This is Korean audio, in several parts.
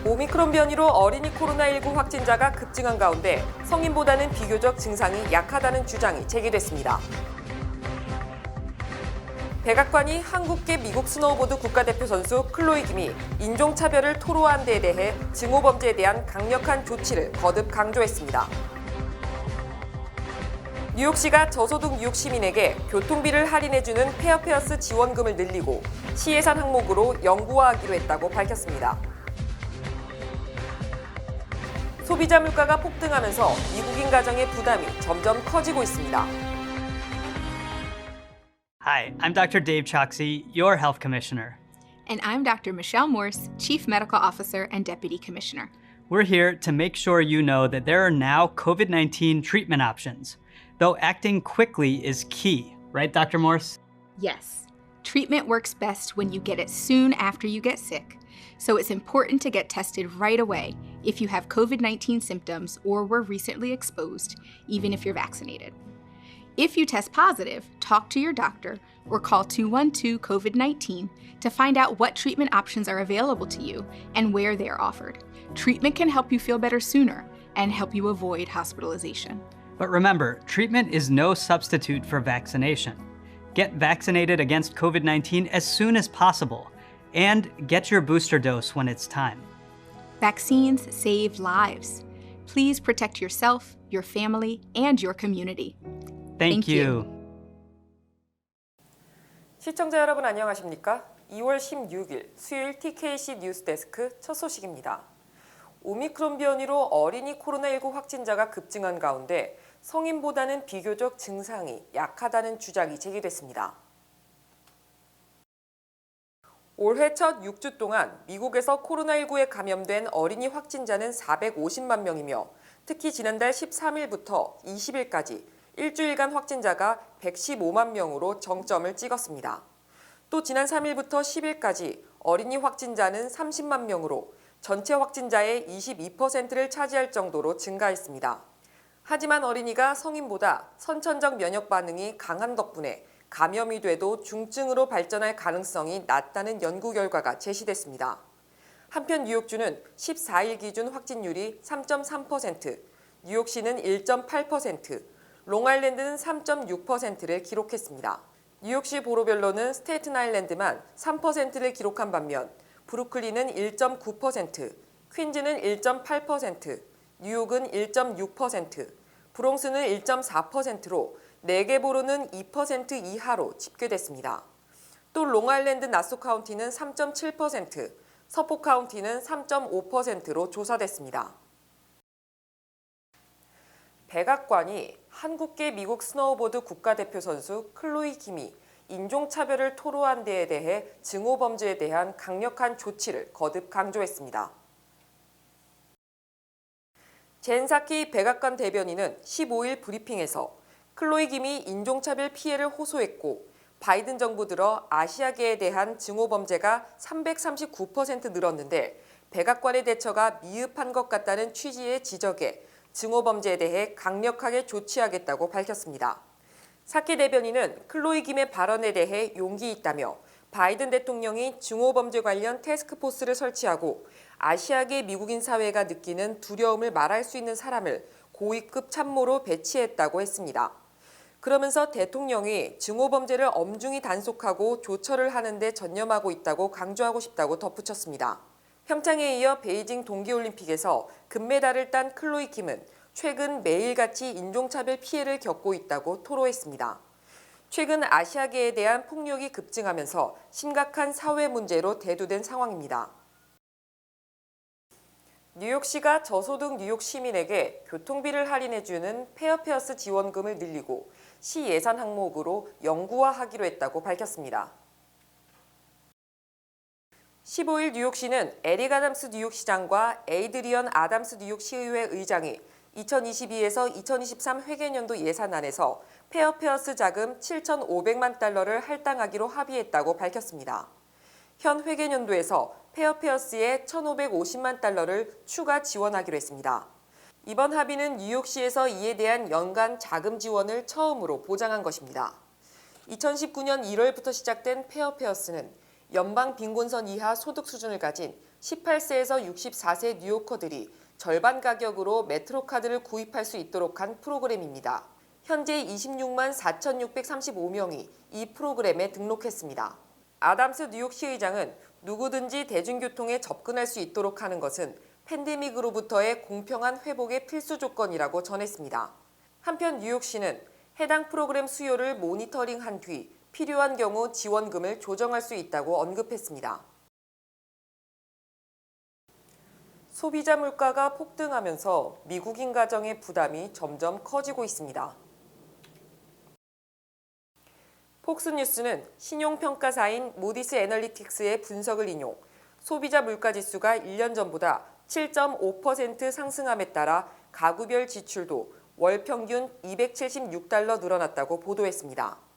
오미크론 변이로 어린이 코로나19 확진자가 급증한 가운데 성인보다는 비교적 증상이 약하다는 주장이 제기됐습니다. 백악관이 한국계 미국 스노우보드 국가대표 선수 클로이 김이 인종차별을 토로한 데에 대해 증오범죄에 대한 강력한 조치를 거듭 강조했습니다. 뉴욕시가 저소득 뉴욕 시민에게 교통비를 할인해주는 페어페어스 지원금을 늘리고 시예산 항목으로 영구화하기로 했다고 밝혔습니다. 소비자 물가가 폭등하면서 미국인 가정의 부담이 점점 커지고 있습니다. Hi, I'm Dr. Dave Choksi, your health commissioner. And I'm Dr. Michelle Morse, Chief Medical Officer and Deputy Commissioner. We're here to make sure you know that there are now COVID-19 treatment options, though acting quickly is key, right, Dr. Morse? Yes, treatment works best when you get it soon after you get sick, so it's important to get tested right away if you have COVID-19 symptoms or were recently exposed, even if you're vaccinated. If you test positive, talk to your doctor or call 212-COVID-19 to find out what treatment options are available to you and where they are offered. Treatment can help you feel better sooner and help you avoid hospitalization. But remember, treatment is no substitute for vaccination. Get vaccinated against COVID-19 as soon as possible and get your booster dose when it's time. Vaccines save lives. Please protect yourself, your family, and your community. Thank you. 시청자 여러분 안녕하십니까? 2월 16일 수요일 TKC 뉴스데스크 첫 소식입니다. 오미크론 변이로 어린이 코로나19 확진자가 급증한 가운데 성인보다는 비교적 증상이 약하다는 주장이 제기됐습니다. 올해 첫 6주 동안 미국에서 코로나19에 감염된 어린이 확진자는 450만 명이며 특히 지난달 13일부터 20일까지 일주일간 확진자가 115만 명으로 정점을 찍었습니다. 또 지난 3일부터 10일까지 어린이 확진자는 30만 명으로 전체 확진자의 22%를 차지할 정도로 증가했습니다. 하지만 어린이가 성인보다 선천적 면역 반응이 강한 덕분에 감염이 돼도 중증으로 발전할 가능성이 낮다는 연구 결과가 제시됐습니다. 한편 뉴욕주는 14일 기준 확진율이 3.3%, 뉴욕시는 1.8%, 롱아일랜드는 3.6%를 기록했습니다. 뉴욕시 보로별로는 스테이튼 아일랜드만 3%를 기록한 반면 브루클린은 1.9%, 퀸즈는 1.8%, 뉴욕은 1.6%, 브롱스는 1.4%로 4개 보로는 2% 이하로 집계됐습니다. 또 롱아일랜드 나소 카운티는 3.7%, 서포 카운티는 3.5%로 조사됐습니다. 백악관이 한국계 미국 스노우보드 국가대표 선수 클로이 김이 인종차별을 토로한 데에 대해 증오범죄에 대한 강력한 조치를 거듭 강조했습니다. 젠 사키 백악관 대변인은 15일 브리핑에서 클로이 김이 인종차별 피해를 호소했고 바이든 정부 들어 아시아계에 대한 증오범죄가 339% 늘었는데 백악관의 대처가 미흡한 것 같다는 취지의 지적에 증오범죄에 대해 강력하게 조치하겠다고 밝혔습니다. 사키 대변인은 클로이 김의 발언에 대해 용기 있다며 바이든 대통령이 증오범죄 관련 태스크포스를 설치하고 아시아계 미국인 사회가 느끼는 두려움을 말할 수 있는 사람을 고위급 참모로 배치했다고 했습니다. 그러면서 대통령이 증오범죄를 엄중히 단속하고 조처를 하는 데 전념하고 있다고 강조하고 싶다고 덧붙였습니다. 평창에 이어 베이징 동계올림픽에서 금메달을 딴 클로이 김은 최근 매일같이 인종차별 피해를 겪고 있다고 토로했습니다. 최근 아시아계에 대한 폭력이 급증하면서 심각한 사회 문제로 대두된 상황입니다. 뉴욕시가 저소득 뉴욕 시민에게 교통비를 할인해주는 페어페어스 지원금을 늘리고 시 예산 항목으로 영구화하기로 했다고 밝혔습니다. 15일 뉴욕시는 에릭 아담스 뉴욕시장과 에이드리언 아담스 뉴욕시의회 의장이 2022에서 2023 회계년도 예산안에서 페어페어스 자금 7,500만 달러를 할당하기로 합의했다고 밝혔습니다. 현 회계년도에서 페어페어스에 1,550만 달러를 추가 지원하기로 했습니다. 이번 합의는 뉴욕시에서 이에 대한 연간 자금 지원을 처음으로 보장한 것입니다. 2019년 1월부터 시작된 페어페어스는 연방 빈곤선 이하 소득 수준을 가진 18세에서 64세 뉴요커들이 절반 가격으로 메트로카드를 구입할 수 있도록 한 프로그램입니다. 현재 26만 4,635명이 이 프로그램에 등록했습니다. 아담스 뉴욕시의장은 누구든지 대중교통에 접근할 수 있도록 하는 것은 팬데믹으로부터의 공평한 회복의 필수 조건이라고 전했습니다. 한편 뉴욕시는 해당 프로그램 수요를 모니터링한 뒤 필요한 경우 지원금을 조정할 수 있다고 언급했습니다. 소비자 물가가 폭등하면서 미국인 가정의 부담이 점점 커지고 있습니다. 폭스뉴스는 신용평가사인 모디스 애널리틱스의 분석을 인용, 소비자 물가지수가 1년 전보다 7.5% 상승함에 따라 가구별 지출도 월 평균 $276 늘어났다고 보도했습니다.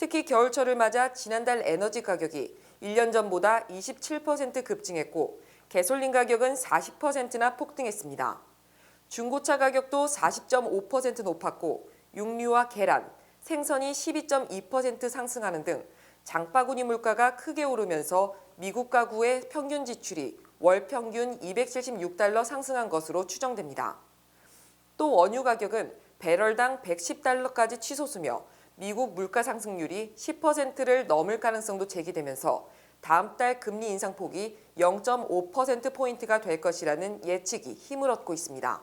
특히 겨울철을 맞아 지난달 에너지 가격이 1년 전보다 27% 급증했고 가솔린 가격은 40%나 폭등했습니다. 중고차 가격도 40.5% 높았고 육류와 계란, 생선이 12.2% 상승하는 등 장바구니 물가가 크게 오르면서 미국 가구의 평균 지출이 월 평균 $276 상승한 것으로 추정됩니다. 또 원유 가격은 배럴당 $110까지 치솟으며 미국 물가 상승률이 10%를 넘을 가능성도 제기되면서 다음 달 금리 인상폭이 0.5%포인트가 될 것이라는 예측이 힘을 얻고 있습니다.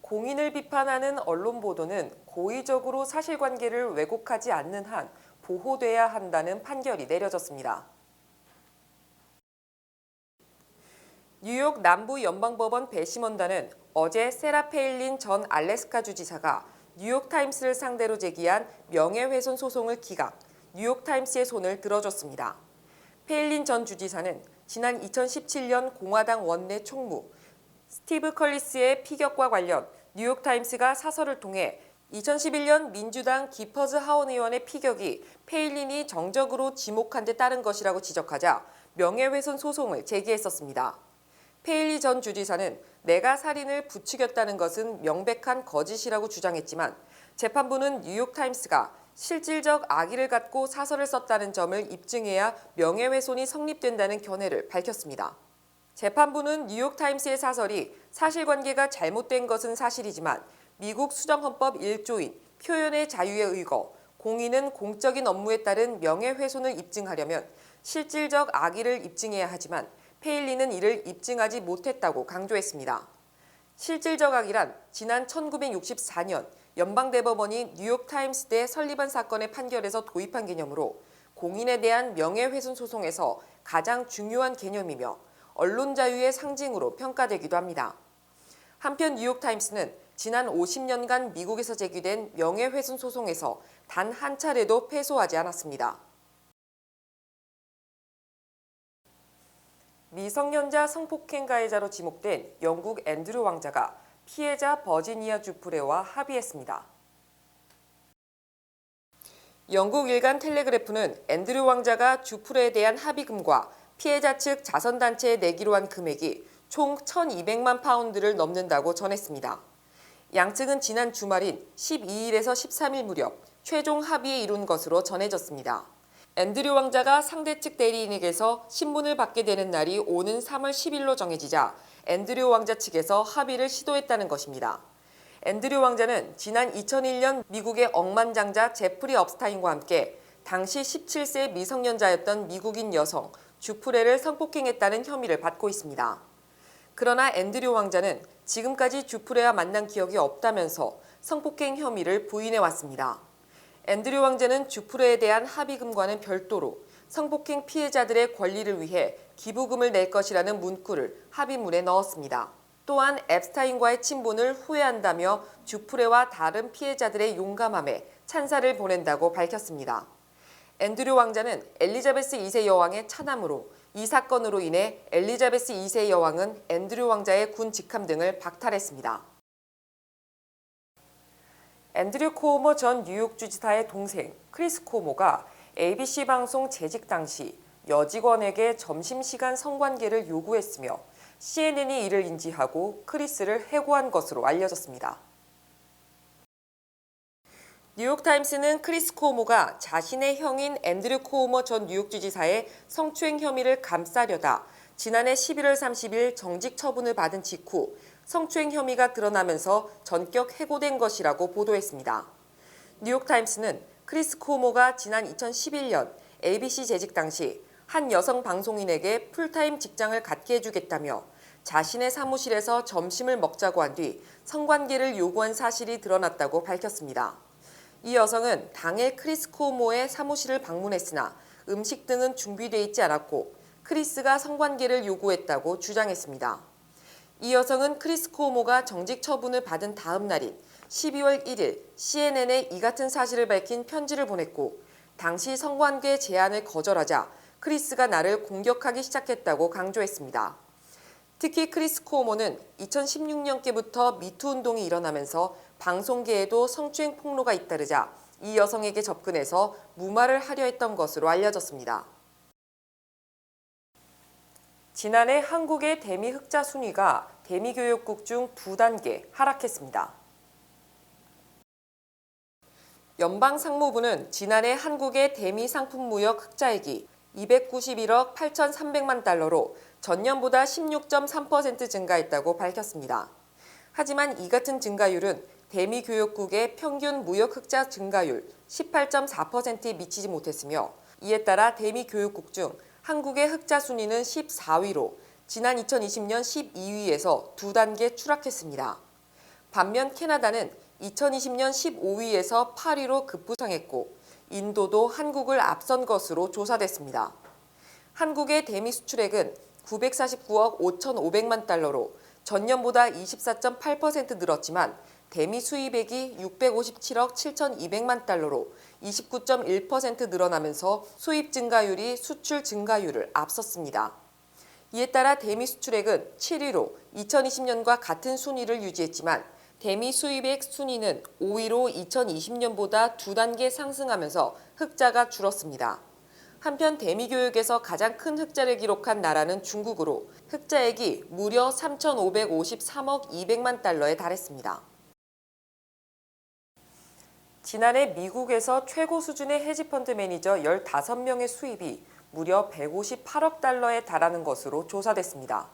공인을 비판하는 언론 보도는 고의적으로 사실관계를 왜곡하지 않는 한 보호돼야 한다는 판결이 내려졌습니다. 뉴욕 남부연방법원 배심원단은 어제 세라 페일린 전 알래스카 주지사가 뉴욕타임스를 상대로 제기한 명예훼손 소송을 기각, 뉴욕타임스의 손을 들어줬습니다. 페일린 전 주지사는 지난 2017년 공화당 원내 총무 스티브 컬리스의 피격과 관련 뉴욕타임스가 사설을 통해 2011년 민주당 기퍼즈 하원 의원의 피격이 페일린이 정적으로 지목한 데 따른 것이라고 지적하자 명예훼손 소송을 제기했었습니다. 페일리 전 주지사는 내가 살인을 부추겼다는 것은 명백한 거짓이라고 주장했지만 재판부는 뉴욕타임스가 실질적 악의를 갖고 사설을 썼다는 점을 입증해야 명예훼손이 성립된다는 견해를 밝혔습니다. 재판부는 뉴욕타임스의 사설이 사실관계가 잘못된 것은 사실이지만 미국 수정헌법 1조인 표현의 자유에 의거, 공인은 공적인 업무에 따른 명예훼손을 입증하려면 실질적 악의를 입증해야 하지만 페일리는 이를 입증하지 못했다고 강조했습니다. 실질적 악의란 지난 1964년 연방대법원이 뉴욕타임스 대 설리반 사건의 판결에서 도입한 개념으로 공인에 대한 명예훼손 소송에서 가장 중요한 개념이며 언론 자유의 상징으로 평가되기도 합니다. 한편 뉴욕타임스는 지난 50년간 미국에서 제기된 명예훼손 소송에서 단 한 차례도 패소하지 않았습니다. 미성년자 성폭행 가해자로 지목된 영국 앤드류 왕자가 피해자 버지니아 주프레와 합의했습니다. 영국 일간 텔레그래프는 앤드류 왕자가 주프레에 대한 합의금과 피해자 측 자선단체에 내기로 한 금액이 총 1,200만 파운드를 넘는다고 전했습니다. 양측은 지난 주말인 12일에서 13일 무렵 최종 합의에 이룬 것으로 전해졌습니다. 앤드류 왕자가 상대 측 대리인에게서 신문을 받게 되는 날이 오는 3월 10일로 정해지자 앤드류 왕자 측에서 합의를 시도했다는 것입니다. 앤드류 왕자는 지난 2001년 미국의 억만장자 제프리 업스타인과 함께 당시 17세 미성년자였던 미국인 여성 주프레를 성폭행했다는 혐의를 받고 있습니다. 그러나 앤드류 왕자는 지금까지 주프레와 만난 기억이 없다면서 성폭행 혐의를 부인해왔습니다. 앤드류 왕자는 주프레에 대한 합의금과는 별도로 성폭행 피해자들의 권리를 위해 기부금을 낼 것이라는 문구를 합의문에 넣었습니다. 또한 앱스타인과의 친분을 후회한다며 주프레와 다른 피해자들의 용감함에 찬사를 보낸다고 밝혔습니다. 앤드류 왕자는 엘리자베스 2세 여왕의 차남으로 이 사건으로 인해 엘리자베스 2세 여왕은 앤드류 왕자의 군 직함 등을 박탈했습니다. 앤드류 쿠오모 전 뉴욕주지사의 동생 크리스 쿠오모가 ABC 방송 재직 당시 여직원에게 점심시간 성관계를 요구했으며 CNN이 이를 인지하고 크리스를 해고한 것으로 알려졌습니다. 뉴욕타임스는 크리스 쿠오모가 자신의 형인 앤드류 쿠오모 전 뉴욕주지사의 성추행 혐의를 감싸려다 지난해 11월 30일 정직 처분을 받은 직후 성추행 혐의가 드러나면서 전격 해고된 것이라고 보도했습니다. 뉴욕타임스는 크리스 쿠오모가 지난 2011년 ABC 재직 당시 한 여성 방송인에게 풀타임 직장을 갖게 해주겠다며 자신의 사무실에서 점심을 먹자고 한 뒤 성관계를 요구한 사실이 드러났다고 밝혔습니다. 이 여성은 당일 크리스 쿠오모의 사무실을 방문했으나 음식 등은 준비돼 있지 않았고 크리스가 성관계를 요구했다고 주장했습니다. 이 여성은 크리스 쿠오모가 정직 처분을 받은 다음 날인 12월 1일 CNN에 이 같은 사실을 밝힌 편지를 보냈고 당시 성관계 제안을 거절하자 크리스가 나를 공격하기 시작했다고 강조했습니다. 특히 크리스 쿠오모는 2016년께부터 미투 운동이 일어나면서 방송계에도 성추행 폭로가 잇따르자 이 여성에게 접근해서 무마를 하려 했던 것으로 알려졌습니다. 지난해 한국의 대미 흑자 순위가 대미교역국 중 2단계 하락했습니다. 연방상무부는 지난해 한국의 대미 상품 무역 흑자액이 291억 8,300만 달러로 전년보다 16.3% 증가했다고 밝혔습니다. 하지만 이 같은 증가율은 대미 교역국의 평균 무역 흑자 증가율 18.4%에 미치지 못했으며 이에 따라 대미 교역국 중 한국의 흑자 순위는 14위로 지난 2020년 12위에서 2단계 추락했습니다. 반면 캐나다는 2020년 15위에서 8위로 급부상했고 인도도 한국을 앞선 것으로 조사됐습니다. 한국의 대미 수출액은 949억 5,500만 달러로 전년보다 24.8% 늘었지만 대미 수입액이 657억 7,200만 달러로 29.1% 늘어나면서 수입 증가율이 수출 증가율을 앞섰습니다. 이에 따라 대미 수출액은 7위로 2020년과 같은 순위를 유지했지만 대미 수입액 순위는 5위로 2020년보다 2단계 상승하면서 흑자가 줄었습니다. 한편 대미 교역에서 가장 큰 흑자를 기록한 나라는 중국으로 흑자액이 무려 3,553억 200만 달러에 달했습니다. 지난해 미국에서 최고 수준의 헤지펀드 매니저 15명의 수입이 무려 158억 달러에 달하는 것으로 조사됐습니다.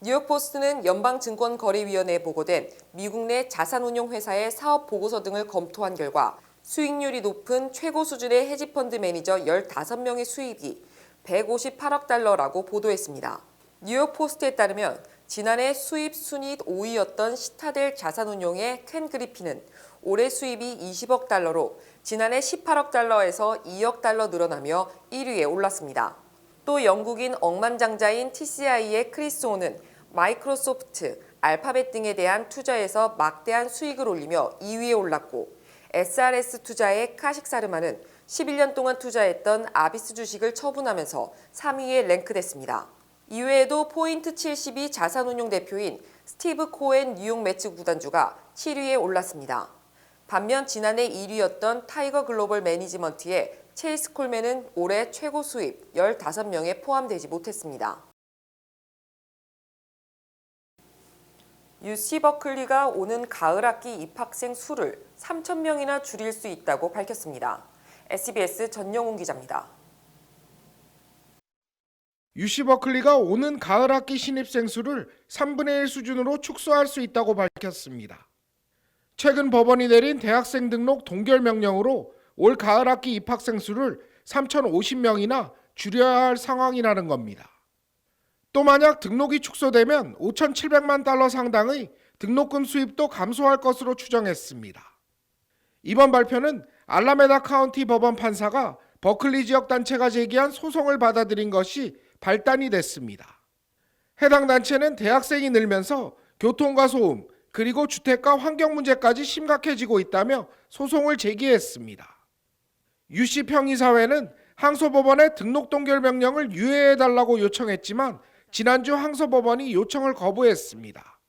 뉴욕포스트는 연방증권거래위원회에 보고된 미국 내 자산운용회사의 사업 보고서 등을 검토한 결과 수익률이 높은 최고 수준의 헤지펀드 매니저 15명의 수입이 158억 달러라고 보도했습니다. 뉴욕포스트에 따르면 지난해 수입 순위 5위였던 시타델 자산운용의 켄 그리핀은 올해 수입이 20억 달러로 지난해 18억 달러에서 2억 달러 늘어나며 1위에 올랐습니다. 또 영국인 억만장자인 TCI의 크리스 오는 마이크로소프트, 알파벳 등에 대한 투자에서 막대한 수익을 올리며 2위에 올랐고 SRS 투자의 카식 사르마는 11년 동안 투자했던 아비스 주식을 처분하면서 3위에 랭크됐습니다. 이외에도 포인트 72 자산운용 대표인 스티브 코엔 뉴욕 매츠 구단주가 7위에 올랐습니다. 반면 지난해 1위였던 타이거 글로벌 매니지먼트의 체이스 콜맨은 올해 최고 수입 15명에 포함되지 못했습니다. UC 버클리가 오는 가을 학기 입학생 수를 3,000명이나 줄일 수 있다고 밝혔습니다. SBS 전영훈 기자입니다. UC 버클리가 오는 가을 학기 신입생 수를 3분의 1 수준으로 축소할 수 있다고 밝혔습니다. 최근 법원이 내린 대학생 등록 동결 명령으로 올 가을 학기 입학생 수를 3,050명이나 줄여야 할 상황이라는 겁니다. 또 만약 등록이 축소되면 5,700만 달러 상당의 등록금 수입도 감소할 것으로 추정했습니다. 이번 발표는 알라메다 카운티 법원 판사가 버클리 지역 단체가 제기한 소송을 받아들인 것이 발단이 됐습니다. 해당 단체는 대학생이 늘면서 교통과 소음, 그리고 주택과 환경 문제까지 심각해지고 있다며 소송을 제기했습니다. UC 평의사회는 항소법원에 등록 동결 명령을 유예해달라고 요청했지만 지난주 항소법원이 요청을 거부했습니다.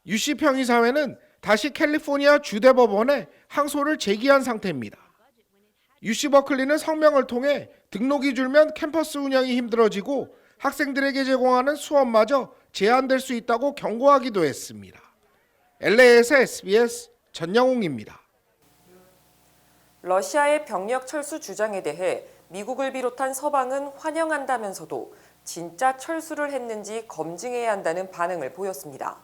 UC 평의사회는 다시 캘리포니아 주대법원에 항소를 제기한 상태입니다. UC 버클리는 성명을 통해 등록이 줄면 캠퍼스 운영이 힘들어지고 학생들에게 제공하는 수업마저 제한될 수 있다고 경고하기도 했습니다. LA에서 SBS 전영웅입니다. 러시아의 병력 철수 주장에 대해 미국을 비롯한 서방은 환영한다면서도 진짜 철수를 했는지 검증해야 한다는 반응을 보였습니다.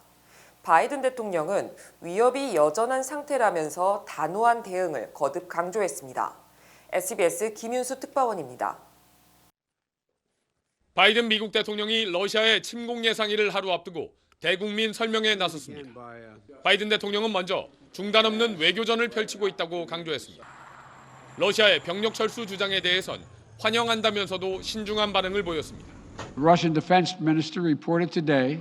바이든 대통령은 위협이 여전한 상태라면서 단호한 대응을 거듭 강조했습니다. SBS 김윤수 특파원입니다. 바이든 미국 대통령이 러시아의 침공 예상일을 하루 앞두고 대국민 설명에 나섰습니다. 바이든 대통령은 먼저 중단 없는 외교전을 펼치고 있다고 강조했습니다. 러시아의 병력 철수 주장에 대해선 환영한다면서도 신중한 반응을 보였습니다. The Russian Defense Minister reported today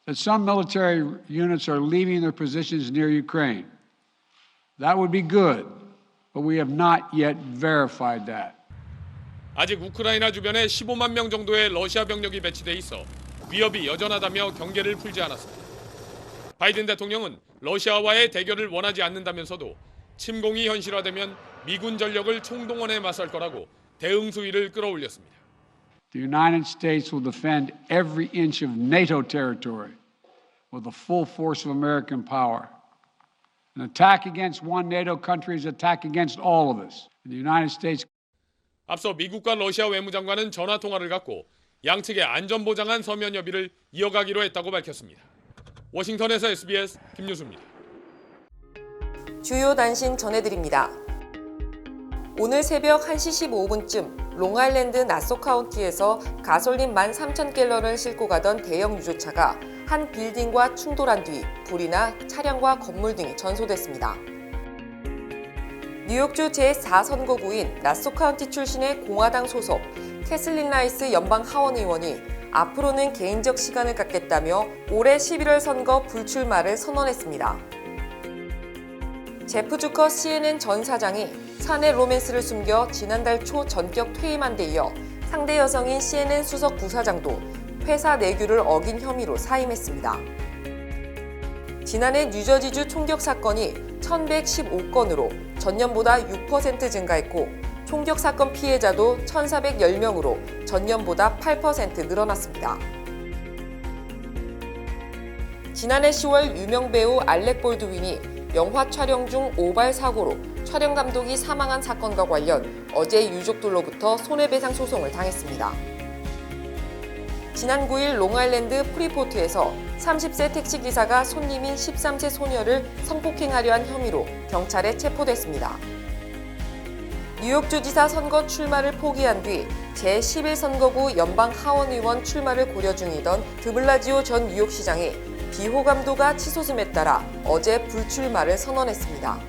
that some military units are leaving their positions near Ukraine. That would be good, but we have not yet verified that. 아직 우크라이나 주변에 15만 명 정도의 러시아 병력이 배치돼 있어 위협이 여전하다며 경계를 풀지 않았습니다. 바이든 대통령은 러시아와의 대결을 원하지 않는다면서도 침공이 현실화되면 미군 전력을 총동원해 맞설 거라고 대응 수위를 끌어올렸습니다. The United States will defend every inch of NATO territory with the full force of American power. An attack against one NATO country is an attack against all of us. The United States. 앞서 미국과 러시아 외무장관은 전화 통화를 갖고 양측의 안전보장한 서면 협의를 이어가기로 했다고 밝혔습니다. 워싱턴에서 SBS 김유수입니다. 주요 단신 전해드립니다. 오늘 새벽 1시 15분쯤 롱아일랜드 나소 카운티에서 가솔린 13,000갤런을 싣고 가던 대형 유조차가 한 빌딩과 충돌한 뒤 불이 나 차량과 건물 등이 전소됐습니다. 뉴욕주 제4선거구인 나소 카운티 출신의 공화당 소속 캐슬린 라이스 연방 하원 의원이 앞으로는 개인적 시간을 갖겠다며 올해 11월 선거 불출마를 선언했습니다. 제프 주커 CNN 전 사장이 사내 로맨스를 숨겨 지난달 초 전격 퇴임한 데 이어 상대 여성인 CNN 수석 부사장도 회사 내규를 어긴 혐의로 사임했습니다. 지난해 뉴저지주 총격 사건이 1,115건으로 전년보다 6% 증가했고 총격 사건 피해자도 1,410명으로 전년보다 8% 늘어났습니다. 지난해 10월 유명 배우 알렉 볼드윈이 영화 촬영 중 오발 사고로 촬영 감독이 사망한 사건과 관련 어제 유족들로부터 손해배상 소송을 당했습니다. 지난 9일 롱아일랜드 프리포트에서 30세 택시기사가 손님인 13세 소녀를 성폭행하려 한 혐의로 경찰에 체포됐습니다. 뉴욕주지사 선거 출마를 포기한 뒤 제11선거구 연방 하원의원 출마를 고려 중이던 드블라지오 전 뉴욕시장이 비호감도가 치솟음에 따라 어제 불출마를 선언했습니다.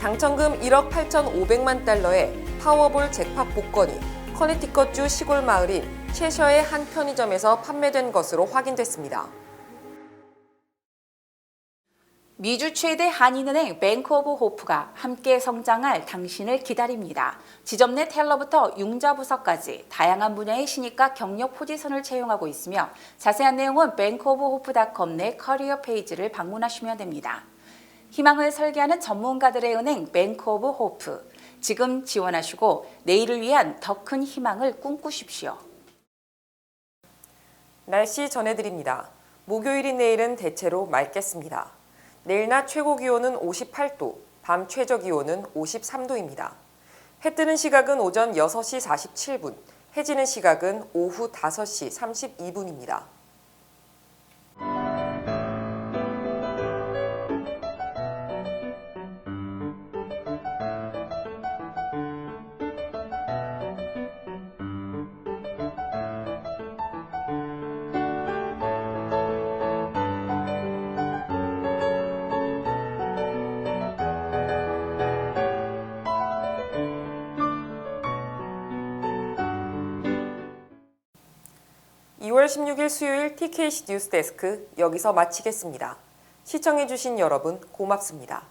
당첨금 1억 8,500만 달러의 파워볼 잭팟 복권이 커네티컷주 시골 마을인 채셔의 한 편의점에서 판매된 것으로 확인됐습니다. 미주 최대 한인은행 뱅크 오브 호프가 함께 성장할 당신을 기다립니다. 지점 내 텔러부터 융자부서까지 다양한 분야의 신입과 경력 포지션을 채용하고 있으며 자세한 내용은 bankoofhope.com 내 커리어 페이지를 방문하시면 됩니다. 희망을 설계하는 전문가들의 은행 뱅크 오브 호프. 지금 지원하시고 내일을 위한 더 큰 희망을 꿈꾸십시오. 날씨 전해드립니다. 목요일인 내일은 대체로 맑겠습니다. 내일 낮 최고 기온은 58도, 밤 최저 기온은 53도입니다. 해 뜨는 시각은 오전 6시 47분, 해 지는 시각은 오후 5시 32분입니다. (2월 16일) 수요일 TKC 뉴스데스크 여기서 마치겠습니다. 시청해주신 여러분 고맙습니다.